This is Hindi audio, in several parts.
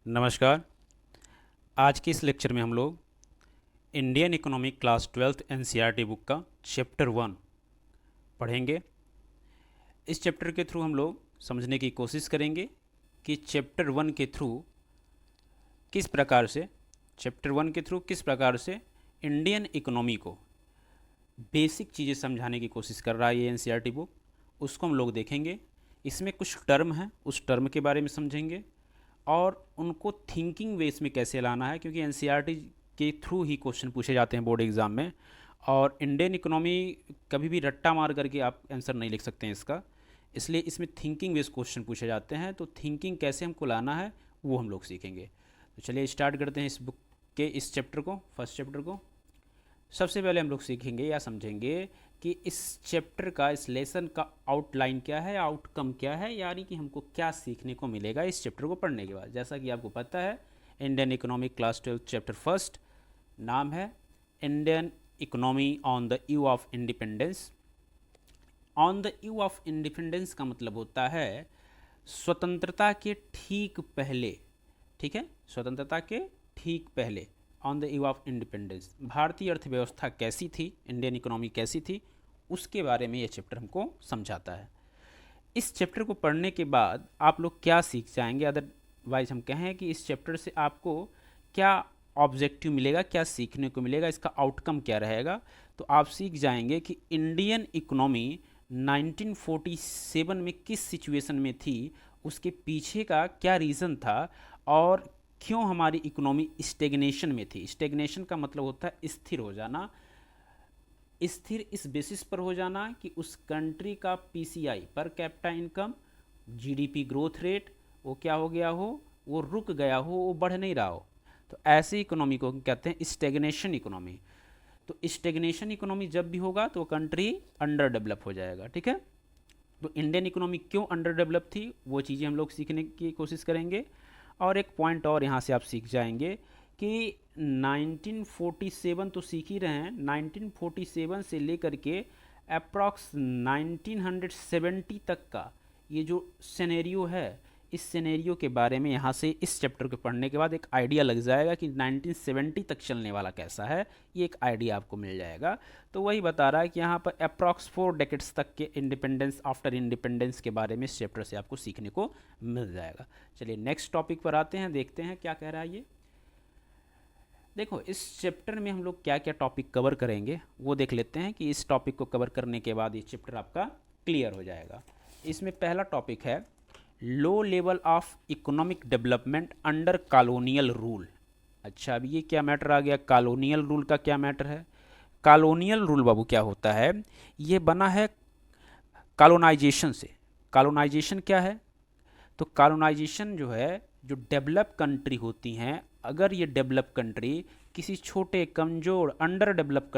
नमस्कार। आज के इस लेक्चर में हम लोग Indian economic class 12th NCERT book का चैप्टर 1 पढ़ेंगे। इस चैप्टर के थ्रू हम लोग समझने की कोशिश करेंगे कि चैप्टर 1 के थ्रू किस प्रकार से इंडियन इकोनॉमी को बेसिक चीज़ें समझाने की कोशिश कर रहा है ये एनसीईआरटी बुक। उसको हम लोग देखेंगे। इसमें कुछ टर्म हैं, उस टर्म के बारे में समझेंगे और उनको थिंकिंग वेस में कैसे लाना है, क्योंकि एनसीईआरटी के थ्रू ही क्वेश्चन पूछे जाते हैं बोर्ड एग्ज़ाम में। और इंडियन इकोनॉमी कभी भी रट्टा मार करके आप आंसर नहीं लिख सकते हैं इसका, इसलिए इसमें थिंकिंग बेस्ड क्वेश्चन पूछे जाते हैं। तो थिंकिंग कैसे हमको लाना है वो हम लोग सीखेंगे। तो चलिए स्टार्ट करते हैं इस बुक के इस चैप्टर को, फर्स्ट चैप्टर को। सबसे पहले हम लोग सीखेंगे या समझेंगे कि इस चैप्टर का, इस लेसन का आउटलाइन क्या है, आउटकम क्या है, यानी कि हमको क्या सीखने को मिलेगा इस चैप्टर को पढ़ने के बाद। जैसा कि आपको पता है, Indian economic class 12 chapter first, नाम है Indian economy on the eve of independence. On the eve of independence का मतलब होता है स्वतंत्रता के ठीक पहले। ठीक है, स्वतंत्रता के ठीक पहले, on the eve of independence, भारतीय अर्थव्यवस्था कैसी थी, इंडियन इकोनॉमी कैसी थी, उसके बारे में ये चैप्टर हमको समझाता है। इस चैप्टर को पढ़ने के बाद आप लोग क्या सीख जाएंगे, अदरवाइज हम कहें कि इस चैप्टर से आपको क्या ऑब्जेक्टिव मिलेगा, क्या सीखने को मिलेगा, इसका आउटकम क्या रहेगा। तो आप सीख जाएंगे कि इंडियन इकोनॉमी 1947 में किस सिचुएशन में थी, उसके पीछे का क्या रीज़न था और क्यों हमारी इकोनॉमी स्टेगनेशन में थी। स्टेगनेशन का मतलब होता है स्थिर हो जाना। स्थिर इस बेसिस पर हो जाना कि उस कंट्री का PCI, per capita income, GDP growth rate, वो क्या हो गया हो, वो रुक गया हो, वो बढ़ नहीं रहा हो। तो ऐसी इकोनॉमी को कहते हैं स्टेगनेशन इकोनॉमी। तो स्टेगनेशन इकोनॉमी जब भी होगा तो कंट्री अंडर डेवलप हो जाएगा। ठीक है, तो इंडियन इकोनॉमी क्यों अंडर डेवलप थी वो चीज़ें हम लोग सीखने की कोशिश करेंगे। और एक पॉइंट और यहाँ से आप सीख जाएंगे कि 1947 तो सीख ही रहे हैं, 1947 से लेकर के अप्रॉक्स 1970 तक का ये जो सिनेरियो है, इस सिनेरियो के बारे में यहाँ से इस चैप्टर को पढ़ने के बाद एक आइडिया लग जाएगा कि 1970 तक चलने वाला कैसा है, ये एक आइडिया आपको मिल जाएगा। तो वही बता रहा है कि यहाँ पर अप्रॉक्स 4 डेकेड्स तक के इंडिपेंडेंस, आफ्टर इंडिपेंडेंस के बारे में इस चैप्टर से आपको सीखने को मिल जाएगा। चलिए नेक्स्ट टॉपिक पर आते हैं, देखते हैं क्या कह रहा है ये। देखो, इस चैप्टर में हम लोग क्या क्या टॉपिक कवर करेंगे वो देख लेते हैं कि इस टॉपिक को कवर करने के बाद ये चैप्टर आपका क्लियर हो जाएगा। इसमें पहला टॉपिक है low level of economic development under colonial rule. अच्छा, अब ये क्या मैटर आ गया, कॉलोनियल रूल का क्या मैटर है। कॉलोनियल रूल बाबू क्या होता है, ये बना है कॉलोनाइजेशन से। कॉलोनाइजेशन क्या है, तो कॉलोनाइजेशन जो है, जो डेवलप कंट्री होती हैं, अगर ये डेवलप कंट्री किसी छोटे कमज़ोर अंडर डेवलप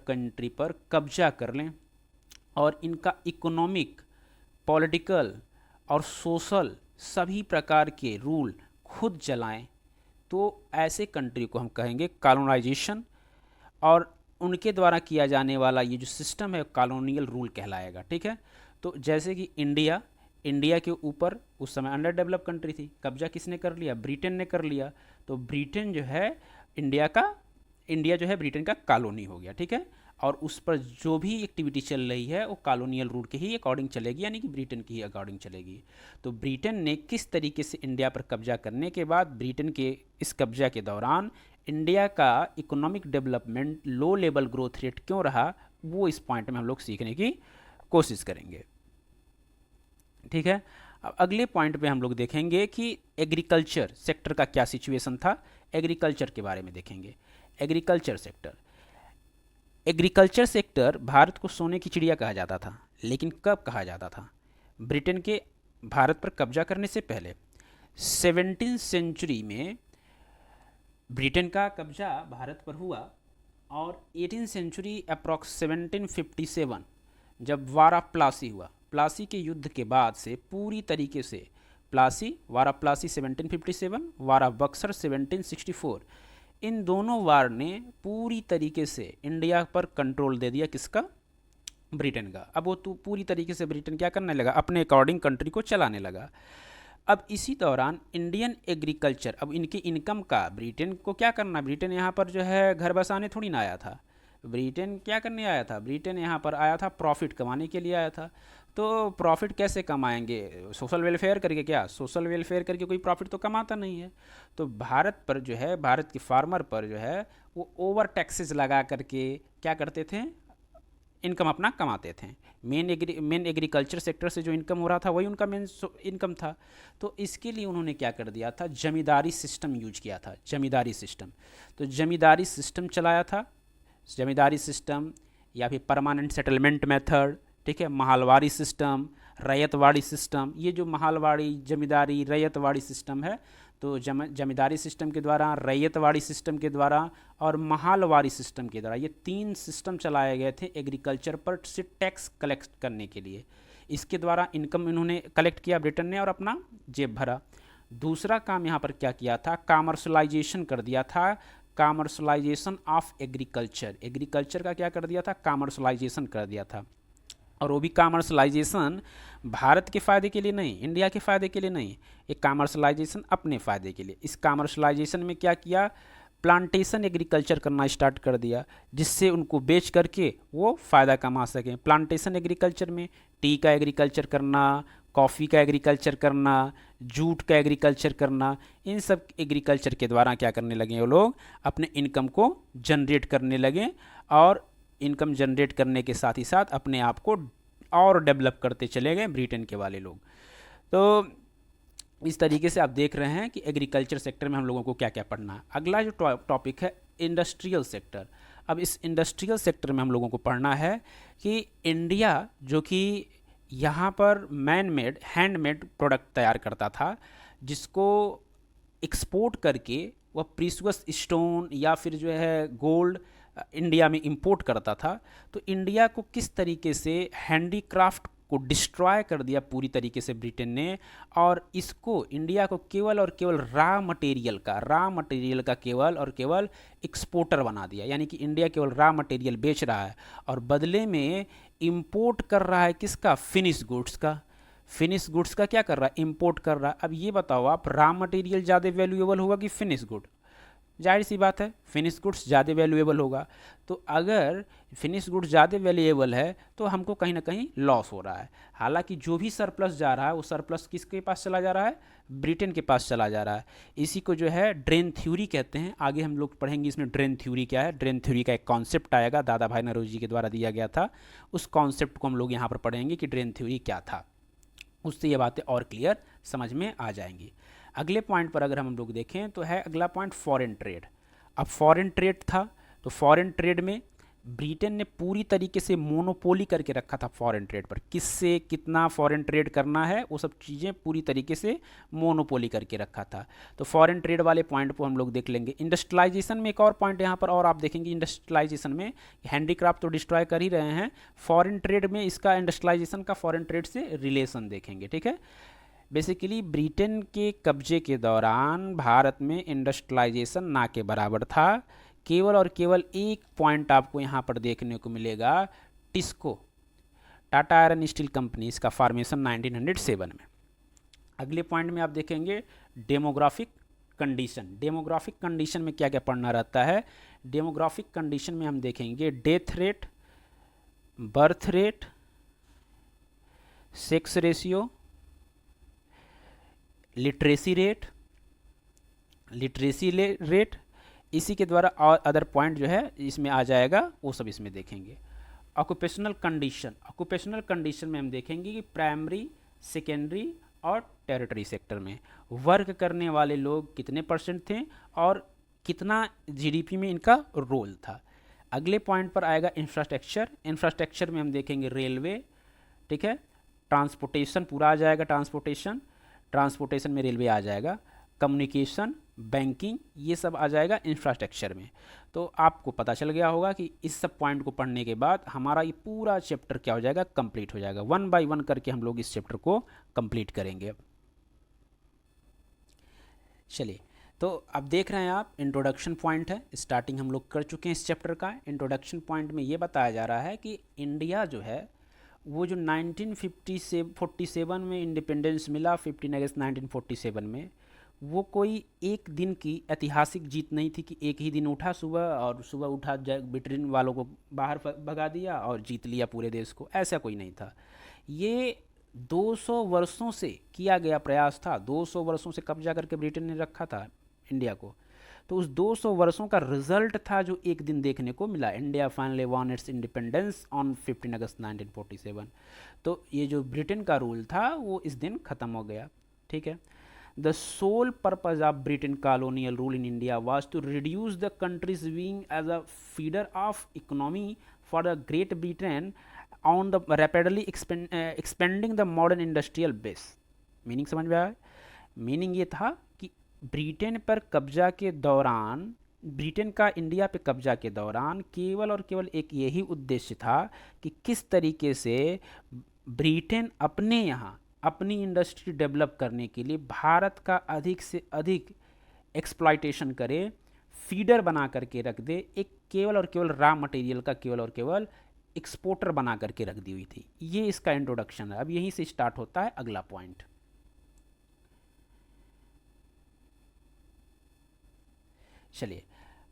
कंट्री पर कब्जा कर लें और इनका इकोनॉमिक, पॉलिटिकल और सोशल सभी प्रकार के रूल खुद चलाएं, तो ऐसे कंट्री को हम कहेंगे कॉलोनाइजेशन। और उनके द्वारा किया जाने वाला ये जो सिस्टम है कॉलोनियल रूल कहलाएगा। ठीक है, तो जैसे कि इंडिया के ऊपर उस समय अंडर डेवलप कंट्री थी, कब्जा किसने कर लिया, ब्रिटेन ने कर लिया। तो ब्रिटेन जो है इंडिया जो है ब्रिटेन का कॉलोनी हो गया। ठीक है, और उस पर जो भी एक्टिविटी चल रही है वो कॉलोनियल रूल के ही अकॉर्डिंग चलेगी, यानी कि ब्रिटेन की ही अकॉर्डिंग चलेगी। तो ब्रिटेन ने किस तरीके से इंडिया पर कब्जा करने के बाद, ब्रिटेन के इस कब्जा के दौरान इंडिया का economic development low level growth rate क्यों रहा, वो इस पॉइंट में हम लोग सीखने की कोशिश करेंगे। ठीक है, अब अगले पॉइंट पे हम लोग देखेंगे कि एग्रीकल्चर सेक्टर का क्या सिचुएशन था, एग्रीकल्चर के बारे में देखेंगे। एग्रीकल्चर सेक्टर भारत को सोने की चिड़िया कहा जाता था, लेकिन कब कहा जाता था, ब्रिटेन के भारत पर कब्जा करने से पहले 17th सेंचुरी में ब्रिटेन का कब्जा भारत पर हुआ। और 18th सेंचुरी अप्रॉक्स 1757 जब वारा प्लासी हुआ, प्लासी के युद्ध के बाद से पूरी तरीके से वारा प्लासी 1757, वारा बक्सर 1764, इन दोनों वार ने पूरी तरीके से इंडिया पर कंट्रोल दे दिया, किसका, ब्रिटेन का। अब वो पूरी तरीके से ब्रिटेन क्या करने लगा, अपने अकॉर्डिंग कंट्री को चलाने लगा। अब इसी दौरान इंडियन एग्रीकल्चर, अब इनकी इनकम का ब्रिटेन को क्या करना, ब्रिटेन यहाँ पर जो है घर बसाने थोड़ी ना आया था, ब्रिटेन क्या करने आया था, ब्रिटेन यहाँ पर आया था प्रॉफिट कमाने के लिए आया था। तो प्रॉफिट कैसे कमाएंगे, सोशल वेलफेयर करके, क्या सोशल वेलफेयर करके कोई प्रॉफिट तो कमाता नहीं है। तो भारत पर जो है, भारत के फार्मर पर जो है वो ओवर टैक्सेस लगा करके क्या करते थे, इनकम अपना कमाते थे। मेन एग्रीकल्चर सेक्टर से जो इनकम हो रहा था वही उनका मेन इनकम था। तो इसके लिए उन्होंने क्या कर दिया था, जमींदारी सिस्टम यूज किया था, जमींदारी सिस्टम। तो जमींदारी सिस्टम चलाया था, जमींदारी सिस्टम या फिर परमानेंट सेटलमेंट मेथड, ठीक है, महलवारी सिस्टम, रैयतवाड़ी सिस्टम। ये जो महलवाड़ी, जमींदारी, रैयतवाड़ी सिस्टम है, तो जमींदारी सिस्टम के द्वारा, रैयतवाड़ी सिस्टम के द्वारा और महलवारी सिस्टम के द्वारा, ये 3 सिस्टम चलाए गए थे एग्रीकल्चर पर से टैक्स कलेक्ट करने के लिए। इसके द्वारा इनकम इन्होंने कलेक्ट किया ब्रिटेन ने और अपना जेब भरा। दूसरा काम यहाँ पर क्या किया था, कॉमर्शलाइजेशन कर दिया था, कॉमर्शलाइजेशन ऑफ एग्रीकल्चर। एग्रीकल्चर का क्या कर दिया था, कॉमर्शलाइजेशन कर दिया था। और वो भी कॉमर्शलाइजेशन भारत के फ़ायदे के लिए नहीं, इंडिया के फ़ायदे के लिए नहीं, ये कॉमर्शलाइजेशन अपने फ़ायदे के लिए। इस कॉमर्शलाइजेशन में क्या किया, प्लांटेशन एग्रीकल्चर करना स्टार्ट कर दिया, जिससे उनको बेच करके वो फ़ायदा कमा सकें। प्लांटेशन एग्रीकल्चर में टी का एग्रीकल्चर करना, कॉफ़ी का एग्रीकल्चर करना, जूट का एग्रीकल्चर करना, इन सब एग्रीकल्चर के द्वारा क्या करने लगे वो लोग, अपने इनकम को जनरेट करने लगे। और इनकम जनरेट करने के साथ ही साथ अपने आप को और डेवलप करते चले गए ब्रिटेन के वाले लोग। तो इस तरीके से आप देख रहे हैं कि एग्रीकल्चर सेक्टर में हम लोगों को क्या क्या पढ़ना है। अगला जो टॉपिक है इंडस्ट्रियल सेक्टर। अब इस इंडस्ट्रियल सेक्टर में हम लोगों को पढ़ना है कि इंडिया जो कि यहाँ पर मैन मेड, हैंडमेड प्रोडक्ट तैयार करता था, जिसको एक्सपोर्ट करके वह प्रीशियस स्टोन या फिर जो है गोल्ड इंडिया में इंपोर्ट करता था। तो इंडिया को किस तरीके से हैंडीक्राफ्ट को डिस्ट्रॉय कर दिया पूरी तरीके से ब्रिटेन ने, और इसको इंडिया को केवल और केवल रॉ मटेरियल का केवल और केवल एक्सपोर्टर बना दिया। यानी कि इंडिया केवल रॉ मटेरियल बेच रहा है और बदले में इंपोर्ट कर रहा है किसका, फिनिश गुड्स का। फिनिश गुड्स का क्या कर रहा है, इंपोर्ट कर रहा है। अब ये बताओ आप, रॉ मटेरियल ज़्यादा वैल्यूएबल होगा कि फिनिश गुड, जाहिर सी बात है फिनिश गुड्स ज़्यादा वैल्यूएबल होगा। तो अगर फिनिश गुड्स ज़्यादा वैल्यूएबल है तो हमको कहीं ना कहीं लॉस हो रहा है। हालांकि जो भी सरप्लस जा रहा है वो सरप्लस किसके पास चला जा रहा है, ब्रिटेन के पास चला जा रहा है। इसी को जो है ड्रेन थ्योरी कहते हैं। आगे हम लोग पढ़ेंगे इसमें ड्रेन थ्योरी क्या है। ड्रेन थ्योरी का एक कॉन्सेप्ट आएगा, दादा भाई नौरोजी के द्वारा दिया गया था। उस कॉन्सेप्ट को हम लोग यहाँ पर पढ़ेंगे कि ड्रेन थ्योरी क्या था, उससे ये बातें और क्लियर समझ में आ जाएंगी। अगले पॉइंट पर अगर हम लोग देखें तो है अगला पॉइंट फॉरेन ट्रेड। अब फॉरेन ट्रेड था, तो फॉरेन ट्रेड में ब्रिटेन ने पूरी तरीके से मोनोपोली करके रखा था फॉरेन ट्रेड पर। किससे कितना फॉरेन ट्रेड करना है वो सब चीज़ें पूरी तरीके से मोनोपोली करके रखा था। तो फॉरेन ट्रेड वाले पॉइंट को हम लोग देख लेंगे। इंडस्ट्रियलाइजेशन में एक और पॉइंट यहाँ पर और आप देखेंगे, इंडस्ट्रियलाइजेशन में हैंडीक्राफ्ट तो डिस्ट्रॉय कर ही रहे हैं, फॉरेन ट्रेड में इसका इंडस्ट्रियलाइजेशन का फॉरेन ट्रेड से रिलेशन देखेंगे, ठीक है। बेसिकली ब्रिटेन के कब्जे के दौरान भारत में इंडस्ट्रियलाइजेशन ना के बराबर था। केवल और केवल एक पॉइंट आपको यहाँ पर देखने को मिलेगा, TISCO, Tata iron steel company, इसका फॉर्मेशन 1907 में। अगले पॉइंट में आप देखेंगे डेमोग्राफिक कंडीशन। डेमोग्राफिक कंडीशन में क्या क्या पढ़ना रहता है, डेमोग्राफिक कंडीशन में हम देखेंगे death rate, birth rate, sex ratio, literacy rate, इसी के द्वारा और अदर पॉइंट जो है इसमें आ जाएगा, वो सब इसमें देखेंगे। ऑक्यूपेशनल कंडीशन में हम देखेंगे कि प्राइमरी, सेकेंडरी और टेरिटरी सेक्टर में वर्क करने वाले लोग कितने परसेंट थे और कितना जीडीपी में इनका रोल था। अगले पॉइंट पर आएगा इंफ्रास्ट्रक्चर में हम देखेंगे रेलवे, ठीक है, ट्रांसपोर्टेशन पूरा आ जाएगा, ट्रांसपोर्टेशन में रेलवे आ जाएगा, कम्युनिकेशन, बैंकिंग, ये सब आ जाएगा इंफ्रास्ट्रक्चर में। तो आपको पता चल गया होगा कि इस सब पॉइंट को पढ़ने के बाद हमारा ये पूरा चैप्टर क्या हो जाएगा, कंप्लीट हो जाएगा। 1 बाय 1 करके हम लोग इस चैप्टर को कंप्लीट करेंगे। चलिए, तो अब देख रहे हैं आप, इंट्रोडक्शन पॉइंट है, स्टार्टिंग हम लोग कर चुके हैं इस चैप्टर का। इंट्रोडक्शन पॉइंट में ये बताया जा रहा है कि इंडिया जो है वो जो 1947 में इंडिपेंडेंस मिला 15 अगस्त 1947 में, वो कोई एक दिन की ऐतिहासिक जीत नहीं थी कि एक ही दिन उठा सुबह और सुबह उठा ब्रिटेन वालों को बाहर भगा दिया और जीत लिया पूरे देश को, ऐसा कोई नहीं था। ये 200 वर्षों से किया गया प्रयास था, 200 वर्षों से कब्जा करके ब्रिटेन ने रखा था इंडिया को। तो उस 200 वर्षों का रिजल्ट था जो एक दिन देखने को मिला। India finally von it's independence on 15 अगस्त 1947। तो ये जो ब्रिटेन का रूल था वो इस दिन ख़त्म हो गया, ठीक है। The sole purpose of Britain colonial rule in India was to reduce the country's being as a feeder of economy for the Great Britain on the rapidly expanding the modern industrial base. Meaning समझ में आया? मीनिंग ये था कि ब्रिटेन पर कब्जा के दौरान, ब्रिटेन का इंडिया पे कब्जा के दौरान केवल और केवल एक यही उद्देश्य था कि किस तरीके से ब्रिटेन अपने यहाँ अपनी इंडस्ट्री डेवलप करने के लिए भारत का अधिक से अधिक एक्सप्लॉयटेशन करे, फीडर बना करके रख दे, एक केवल और केवल रॉ मटेरियल का केवल और केवल एक्सपोर्टर बना करके रख दी हुई थी। ये इसका इंट्रोडक्शन है। अब यहीं से स्टार्ट होता है अगला पॉइंट। चलिए,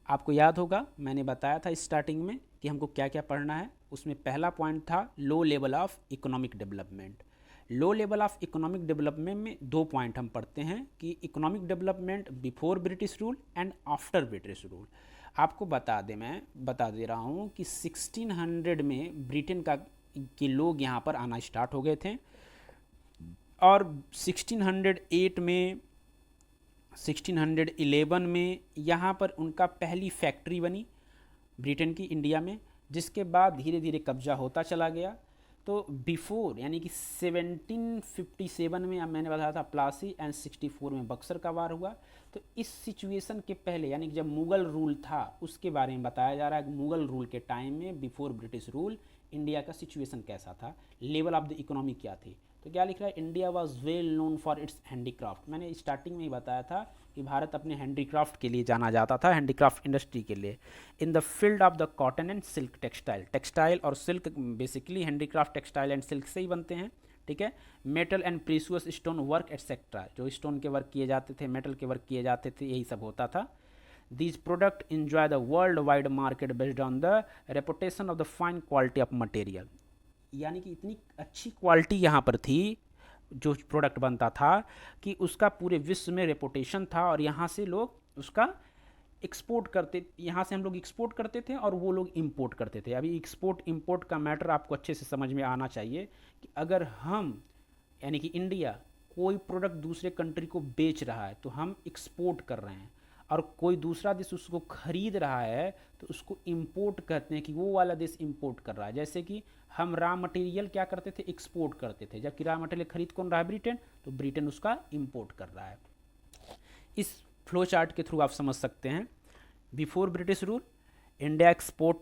आपको याद होगा मैंने बताया था स्टार्टिंग में कि हमको क्या क्या पढ़ना है। उसमें पहला पॉइंट था low level of economic development. Low level of economic development में दो पॉइंट हम पढ़ते हैं कि economic development before British rule and after British rule. आपको मैं बता दे रहा हूँ कि 1600 में ब्रिटेन के लोग यहाँ पर आना स्टार्ट हो गए थे और 1608 में 1611 में यहाँ पर उनका पहली फैक्ट्री बनी ब्रिटेन की इंडिया में, जिसके बाद धीरे धीरे कब्जा होता चला गया। तो बिफोर यानी कि 1757 में, अब मैंने बताया था प्लासी, एंड 64 में बक्सर का वार हुआ। तो इस सिचुएशन के पहले यानी कि जब मुग़ल रूल था उसके बारे में बताया जा रहा है। मुग़ल रूल के टाइम में बिफोर ब्रिटिश रूल इंडिया का सिचुएशन कैसा था, लेवल ऑफ द इकोनॉमी क्या थी। तो क्या लिख रहा है, India was well known for its handicraft. मैंने स्टार्टिंग में ही बताया था कि भारत अपने हैंडीक्राफ्ट के लिए जाना जाता था, हैंडीक्राफ्ट इंडस्ट्री के लिए। In the field of the cotton and silk textile, textile और silk basically handicraft textile and silk से ही बनते हैं, ठीक है। Metal and precious stone work etcetera, जो स्टोन के वर्क किए जाते थे, मेटल के वर्क किए जाते थे, यही सब होता था। These products enjoy the worldwide market based on the reputation of the fine quality of material। यानी कि इतनी अच्छी क्वालिटी यहाँ पर थी जो प्रोडक्ट बनता था कि उसका पूरे विश्व में रेपुटेशन था और यहाँ से लोग उसका एक्सपोर्ट करते, यहाँ से हम लोग एक्सपोर्ट करते थे और वो लोग इंपोर्ट करते थे। अभी एक्सपोर्ट इंपोर्ट का मैटर आपको अच्छे से समझ में आना चाहिए कि अगर हम यानी कि इंडिया कोई प्रोडक्ट दूसरे कंट्री को बेच रहा है तो हम एक्सपोर्ट कर रहे हैं, और कोई दूसरा देश उसको खरीद रहा है तो उसको इंपोर्ट कहते हैं कि वो वाला देश इंपोर्ट कर रहा है। जैसे कि हम रॉ मटेरियल क्या करते थे, एक्सपोर्ट करते थे, जबकि रॉ मटेरियल खरीद कौन रहा है, ब्रिटेन, तो ब्रिटेन उसका इंपोर्ट कर रहा है। इस फ्लो चार्ट के थ्रू आप समझ सकते हैं before British rule India export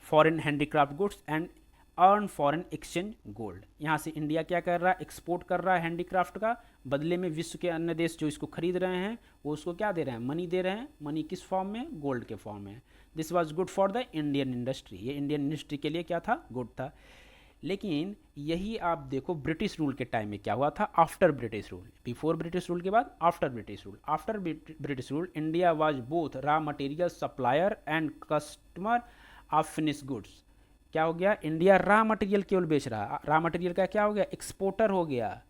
foreign handicraft goods and earn foreign exchange gold. यहाँ से इंडिया क्या कर रहा है, एक्सपोर्ट कर रहा है हैंडीक्राफ्ट का, बदले में विश्व के अन्य देश जो इसको खरीद रहे हैं वो उसको क्या दे रहे हैं, मनी दे रहे हैं। मनी किस फॉर्म में, गोल्ड के फॉर्म में। This was good for the Indian industry, ये इंडियन इंडस्ट्री के लिए क्या था, गुड था। लेकिन यही आप देखो ब्रिटिश रूल के टाइम में क्या हुआ था, after British rule. Before British rule के बाद after British rule. After British rule India was both raw material supplier and customer of finish goods. क्या हो गया, इंडिया रॉ मटेरियल केवल बेच रहा है, रॉ मटेरियल का क्या हो गया, एक्सपोर्टर हो गया,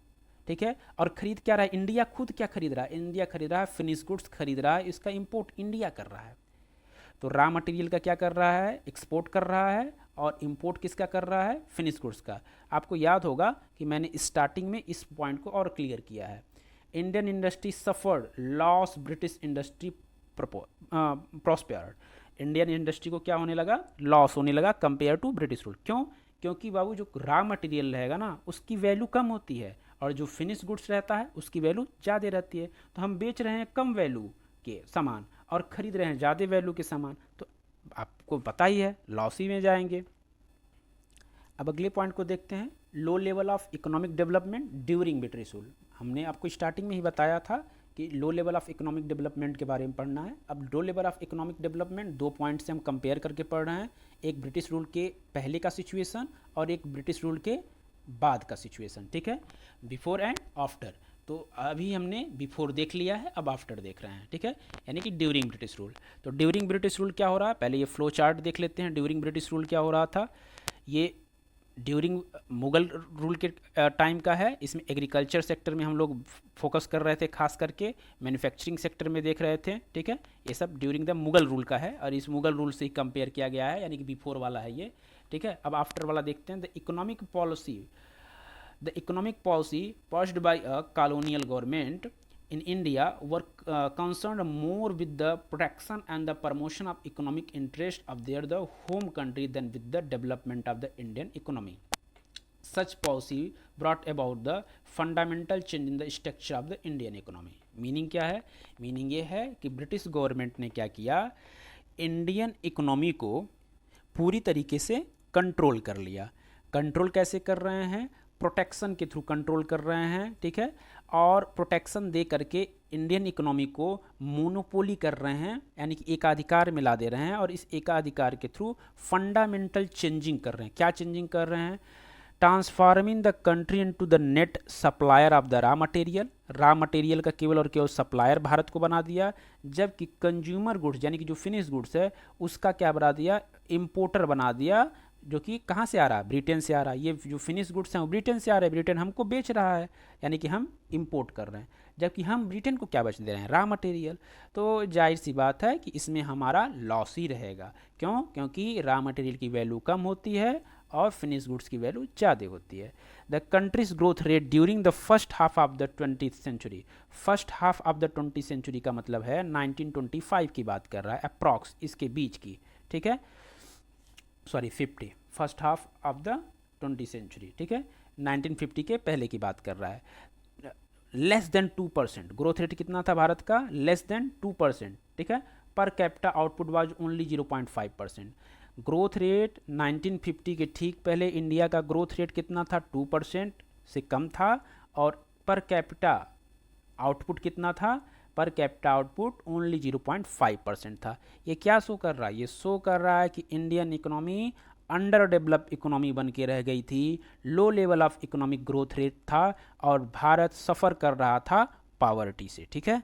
ठीक है। और खरीद क्या रहा है, इंडिया खुद क्या खरीद रहा है, इंडिया खरीद रहा है फिनिश गुड्स खरीद रहा है, इसका इंपोर्ट इंडिया कर रहा है। तो रॉ मटेरियल का क्या कर रहा है, एक्सपोर्ट कर रहा है, और इंपोर्ट किसका कर रहा है, फिनिश गुड्स का। आपको याद होगा कि मैंने स्टार्टिंग में इस पॉइंट को और क्लियर किया है। Indian industry suffered loss, British industry prospered. Indian industry को क्या होने लगा, लॉस होने लगा कंपेयर टू ब्रिटिश रूल। क्यों, क्योंकि बाबू जो रॉ मटेरियल रहेगा ना उसकी वैल्यू कम होती है और जो फिनिश गुड्स रहता है उसकी वैल्यू ज़्यादा रहती है। तो हम बेच रहे हैं कम वैल्यू के सामान और ख़रीद रहे हैं ज़्यादा वैल्यू के सामान, तो आपको पता ही है लॉस ही में जाएंगे। अब अगले पॉइंट को देखते हैं, low level of economic development during British rule. हमने आपको स्टार्टिंग में ही बताया था कि low level of economic development के बारे में पढ़ना है। अब low level of economic development दो पॉइंट से हम कंपेयर करके पढ़ रहे हैं, एक ब्रिटिश रूल के पहले का सिचुएशन और एक ब्रिटिश रूल के बाद का सिचुएशन, ठीक है, बिफोर एंड आफ्टर। तो अभी हमने बिफोर देख लिया है, अब आफ्टर देख रहे हैं, ठीक है, यानी कि ड्यूरिंग ब्रिटिश रूल। तो ड्यूरिंग ब्रिटिश रूल क्या हो रहा है, पहले ये फ्लो चार्ट देख लेते हैं। ड्यूरिंग ब्रिटिश रूल क्या हो रहा था, ये ड्यूरिंग मुगल रूल के टाइम का है। इसमें एग्रीकल्चर सेक्टर में हम लोग फोकस कर रहे थे, खास करके मैन्युफैक्चरिंग सेक्टर में देख रहे थे, ठीक है। ये सब ड्यूरिंग द मुगल रूल का है और इस मुगल रूल से ही कंपेयर किया गया है, यानी कि बिफोर वाला है ये, ठीक है। अब आफ्टर वाला देखते हैं। The economic policy pursued by a colonial government in India were concerned more with the protection and the promotion of economic interest of the home country than with the development of the Indian economy. Such policy brought about the fundamental change in the structure of the Indian economy. Meaning क्या है, मीनिंग ये है कि ब्रिटिश गवर्नमेंट ने क्या किया, इंडियन इकोनॉमी को पूरी तरीके से कंट्रोल कर लिया। कंट्रोल कैसे कर रहे हैं, प्रोटेक्शन के थ्रू कंट्रोल कर रहे हैं, ठीक है। और प्रोटेक्शन दे करके इंडियन इकोनॉमी को मोनोपोली कर रहे हैं, यानी कि एकाधिकार में ला दे रहे हैं, और इस एकाधिकार के थ्रू फंडामेंटल चेंजिंग कर रहे हैं। क्या चेंजिंग कर रहे हैं, transforming the country into the net supplier of the raw material. Raw material का केवल और केवल सप्लायर भारत को बना दिया, जबकि कंज्यूमर गुड्स यानी कि जो फिनिश गुड्स है उसका क्या बना दिया, इम्पोर्टर बना दिया, जो कि कहाँ से आ रहा है, ब्रिटेन से आ रहा है। ये जो फिनिश गुड्स हैं वो ब्रिटेन से आ रहे हैं, ब्रिटेन हमको बेच रहा है, यानी कि हम इंपोर्ट कर रहे हैं, जबकि हम ब्रिटेन को क्या बेच दे रहे हैं, रॉ मटेरियल। तो जाहिर सी बात है कि इसमें हमारा लॉस ही रहेगा। क्यों, क्योंकि रॉ मटेरियल की वैल्यू कम होती है और फिनिश गुड्स की वैल्यू ज़्यादा होती है। The country's growth rate during the first half of the 20th century. First half of the 20th century का मतलब है 1925 की बात कर रहा है, अप्रॉक्स इसके बीच की, ठीक है, sorry 50, first half of the 20th century, ठीक है, 1950 के पहले की बात कर रहा है। लेस देन 2%, ग्रोथ रेट कितना था भारत का, लेस देन 2%, ठीक है। Per capita output was only 0.5%। Growth rate 1950 के ठीक पहले इंडिया का ग्रोथ रेट कितना था, 2% से कम था, और पर कैपिटा आउटपुट कितना था, पर कैपिटा आउटपुट ओनली 0.5% था। ये क्या शो कर रहा है, ये शो कर रहा है कि Indian economy under developed economy बन के रह गई थी, low level of economic growth rate था, और भारत सफ़र कर रहा था पॉवर्टी से, ठीक है।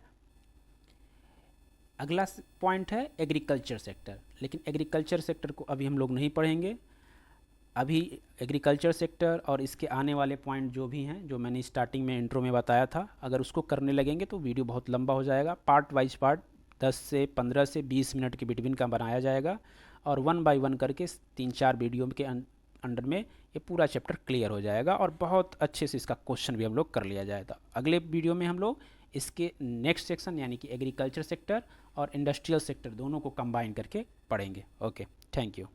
अगला पॉइंट है एग्रीकल्चर सेक्टर, लेकिन एग्रीकल्चर सेक्टर को अभी हम लोग नहीं पढ़ेंगे। अभी एग्रीकल्चर सेक्टर और इसके आने वाले पॉइंट जो भी हैं, जो मैंने स्टार्टिंग में इंट्रो में बताया था, अगर उसको करने लगेंगे तो वीडियो बहुत लंबा हो जाएगा। पार्ट वाइज पार्ट 10 से 15 से 20 मिनट के बिटवीन का बनाया जाएगा, और 1 बाय 1 करके 3-4 वीडियो के अंडर में ये पूरा चैप्टर क्लियर हो जाएगा, और बहुत अच्छे से इसका क्वेश्चन भी हम लोग कर लिया जाएगा। अगले वीडियो में हम लोग इसके नेक्स्ट सेक्शन यानी कि एग्रीकल्चर सेक्टर और इंडस्ट्रियल सेक्टर दोनों को कंबाइन करके पढ़ेंगे। Okay, thank you.